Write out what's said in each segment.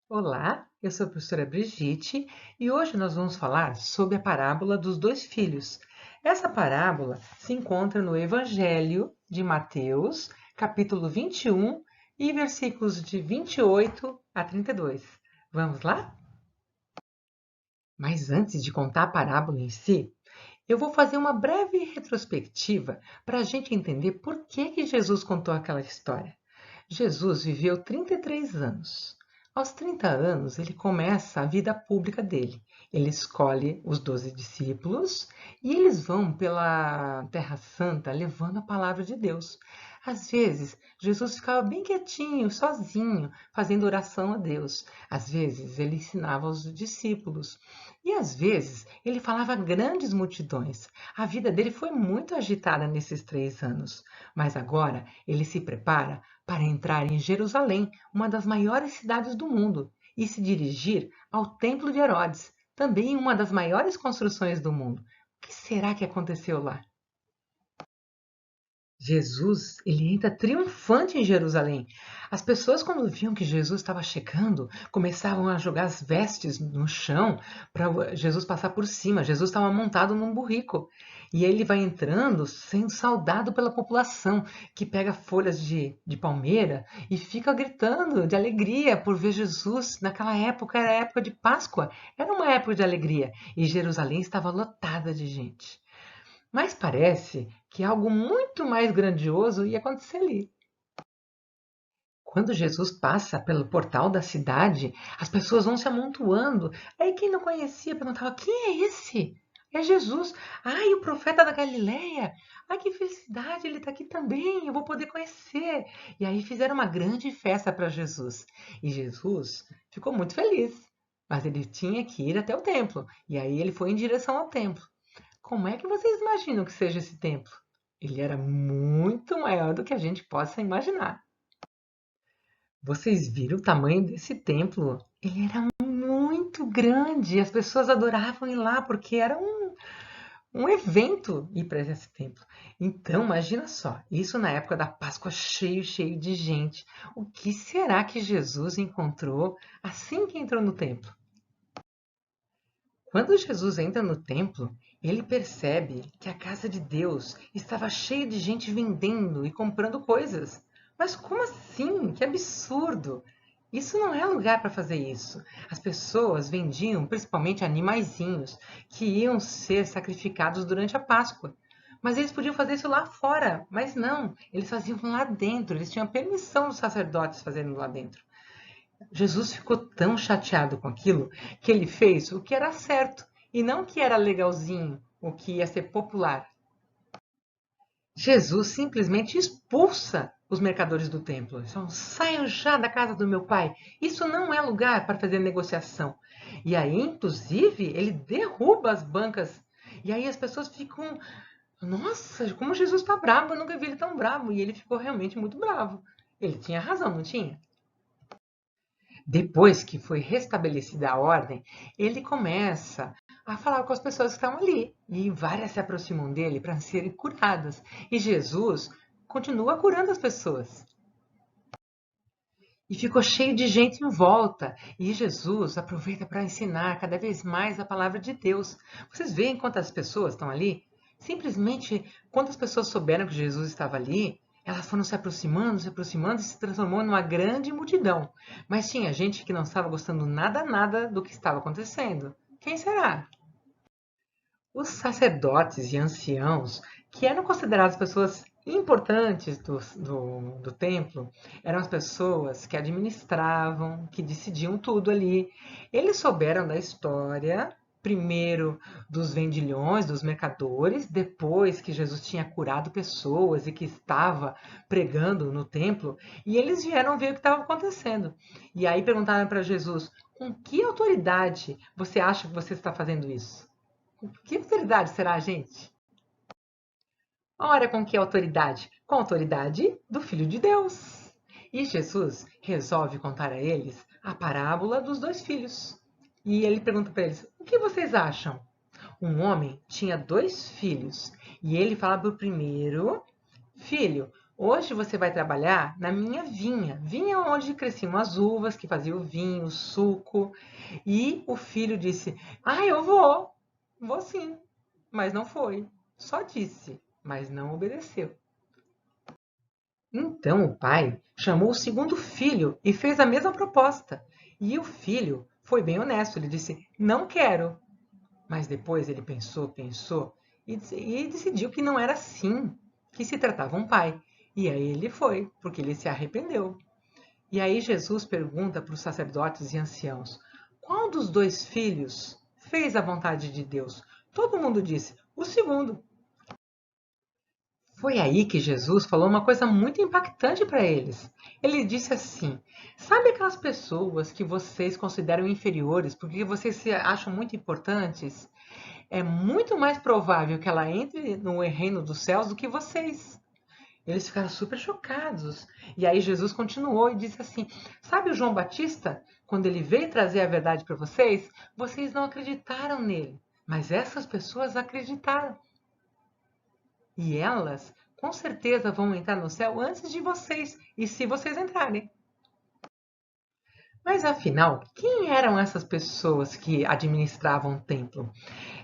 Olá, eu sou a professora Brigitte e hoje nós vamos falar sobre a parábola dos dois filhos. Essa parábola se encontra no Evangelho de Mateus, capítulo 21 e versículos de 28 a 32. Vamos lá? Mas antes de contar a parábola em si, eu vou fazer uma breve retrospectiva para a gente entender por que Jesus contou aquela história. Jesus viveu 33 anos. Aos 30 anos, ele começa a vida pública dele. Ele escolhe os 12 discípulos e eles vão pela Terra Santa levando a palavra de Deus. Às vezes, Jesus ficava bem quietinho, sozinho, fazendo oração a Deus. Às vezes, ele ensinava aos discípulos. E às vezes, ele falava a grandes multidões. A vida dele foi muito agitada nesses 3 anos. Mas agora, ele se prepara para entrar em Jerusalém, uma das maiores cidades do mundo, e se dirigir ao Templo de Herodes, também uma das maiores construções do mundo. O que será que aconteceu lá? Jesus, ele entra triunfante em Jerusalém. As pessoas, quando viam que Jesus estava chegando, começavam a jogar as vestes no chão para Jesus passar por cima. Jesus estava montado num burrico. E ele vai entrando sendo saudado pela população, que pega folhas de palmeira e fica gritando de alegria por ver Jesus. Naquela época era a época de Páscoa, era uma época de alegria. E Jerusalém estava lotada de gente. Mas parece que algo muito mais grandioso ia acontecer ali. Quando Jesus passa pelo portal da cidade, as pessoas vão se amontoando. Aí quem não conhecia perguntava: quem é esse? É Jesus. Ai, o profeta da Galileia. Ai, que felicidade, ele está aqui também. Eu vou poder conhecer. E aí fizeram uma grande festa para Jesus. E Jesus ficou muito feliz. Mas ele tinha que ir até o templo. E aí ele foi em direção ao templo. Como é que vocês imaginam que seja esse templo? Ele era muito maior do que a gente possa imaginar. Vocês viram o tamanho desse templo? Ele era muito grande. As pessoas adoravam ir lá porque era um evento ir para esse templo. Então, imagina só, isso na época da Páscoa, cheio, cheio de gente. O que será que Jesus encontrou assim que entrou no templo? Quando Jesus entra no templo, ele percebe que a casa de Deus estava cheia de gente vendendo e comprando coisas. Mas como assim? Que absurdo! Isso não é lugar para fazer isso. As pessoas vendiam principalmente animaizinhos que iam ser sacrificados durante a Páscoa. Mas eles podiam fazer isso lá fora, mas não, eles faziam lá dentro, eles tinham a permissão dos sacerdotes fazendo lá dentro. Jesus ficou tão chateado com aquilo que ele fez o que era certo e não o que era legalzinho, o que ia ser popular. Jesus simplesmente expulsa os mercadores do templo. Eles falam: saiam já da casa do meu pai. Isso não é lugar para fazer negociação. E aí, inclusive, ele derruba as bancas. E aí as pessoas ficam: nossa, como Jesus está bravo, eu nunca vi ele tão bravo. E ele ficou realmente muito bravo. Ele tinha razão, não tinha? Depois que foi restabelecida a ordem, ele começa a falar com as pessoas que estavam ali. E várias se aproximam dele para serem curadas. E Jesus continua curando as pessoas. E ficou cheio de gente em volta. E Jesus aproveita para ensinar cada vez mais a palavra de Deus. Vocês veem quantas pessoas estão ali? Simplesmente, quantas pessoas souberam que Jesus estava ali, elas foram se aproximando e se transformou numa grande multidão. Mas tinha gente que não estava gostando nada do que estava acontecendo. Quem será? Os sacerdotes e anciãos, que eram consideradas pessoas importantes do templo, eram as pessoas que administravam, que decidiam tudo ali. Eles souberam da história, primeiro dos vendilhões, dos mercadores, depois que Jesus tinha curado pessoas e que estava pregando no templo, e eles vieram ver o que estava acontecendo. E aí perguntaram para Jesus: com que autoridade você acha que você está fazendo isso? Que autoridade será a gente? Ora, com que autoridade? Com a autoridade do Filho de Deus. E Jesus resolve contar a eles a parábola dos dois filhos. E ele pergunta para eles: o que vocês acham? Um homem tinha dois filhos e ele fala para o primeiro: filho, Hoje você vai trabalhar na minha vinha. Vinha onde cresciam as uvas, que faziam o vinho, o suco. E o filho disse: Ah, eu vou sim. Mas não foi. Só disse, mas não obedeceu. Então o pai chamou o segundo filho e fez a mesma proposta. E o filho foi bem honesto. Ele disse: Não quero. Mas depois ele pensou e decidiu que não era assim que se tratava um pai. E aí ele foi, porque ele se arrependeu. E aí Jesus pergunta para os sacerdotes e anciãos: Qual dos dois filhos fez a vontade de Deus? Todo mundo disse: O segundo. Foi aí que Jesus falou uma coisa muito impactante para eles. Ele disse assim: Sabe aquelas pessoas que vocês consideram inferiores porque vocês se acham muito importantes? É muito mais provável que ela entre no reino dos céus do que vocês. Eles ficaram super chocados. E aí Jesus continuou e disse assim: Sabe o João Batista? Quando ele veio trazer a verdade para vocês, vocês não acreditaram nele. Mas essas pessoas acreditaram. E elas, com certeza, vão entrar no céu antes de vocês. E se vocês entrarem. Mas afinal, quem eram essas pessoas que administravam o templo?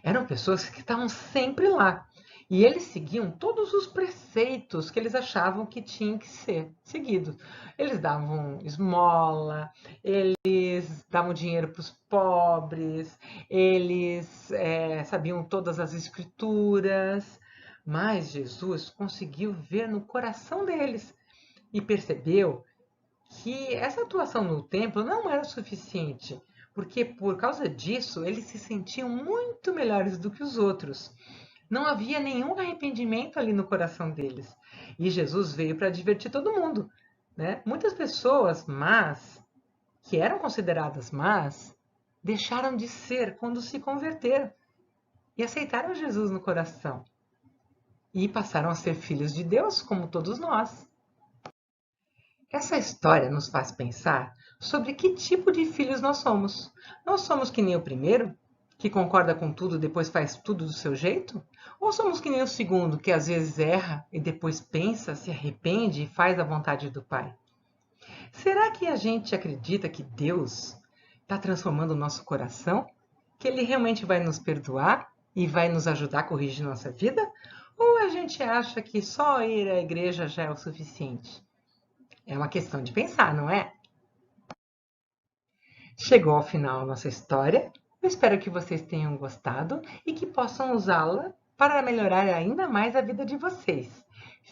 Eram pessoas que estavam sempre lá. E eles seguiam todos os preceitos que eles achavam que tinham que ser seguidos. Eles davam esmola, eles davam dinheiro para os pobres, eles sabiam todas as escrituras. Mas Jesus conseguiu ver no coração deles e percebeu que essa atuação no templo não era suficiente, porque por causa disso eles se sentiam muito melhores do que os outros. Não havia nenhum arrependimento ali no coração deles. E Jesus veio para divertir todo mundo, né? Muitas pessoas más, que eram consideradas más, deixaram de ser quando se converteram e aceitaram Jesus no coração. E passaram a ser filhos de Deus, como todos nós. Essa história nos faz pensar sobre que tipo de filhos nós somos. Nós somos que nem o primeiro, que concorda com tudo e depois faz tudo do seu jeito? Ou somos que nem o segundo, que às vezes erra e depois pensa, se arrepende e faz a vontade do Pai? Será que a gente acredita que Deus está transformando o nosso coração? Que Ele realmente vai nos perdoar e vai nos ajudar a corrigir nossa vida? Ou a gente acha que só ir à igreja já é o suficiente? É uma questão de pensar, não é? Chegou ao final a nossa história. Eu espero que vocês tenham gostado e que possam usá-la para melhorar ainda mais a vida de vocês.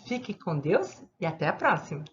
Fique com Deus e até a próxima!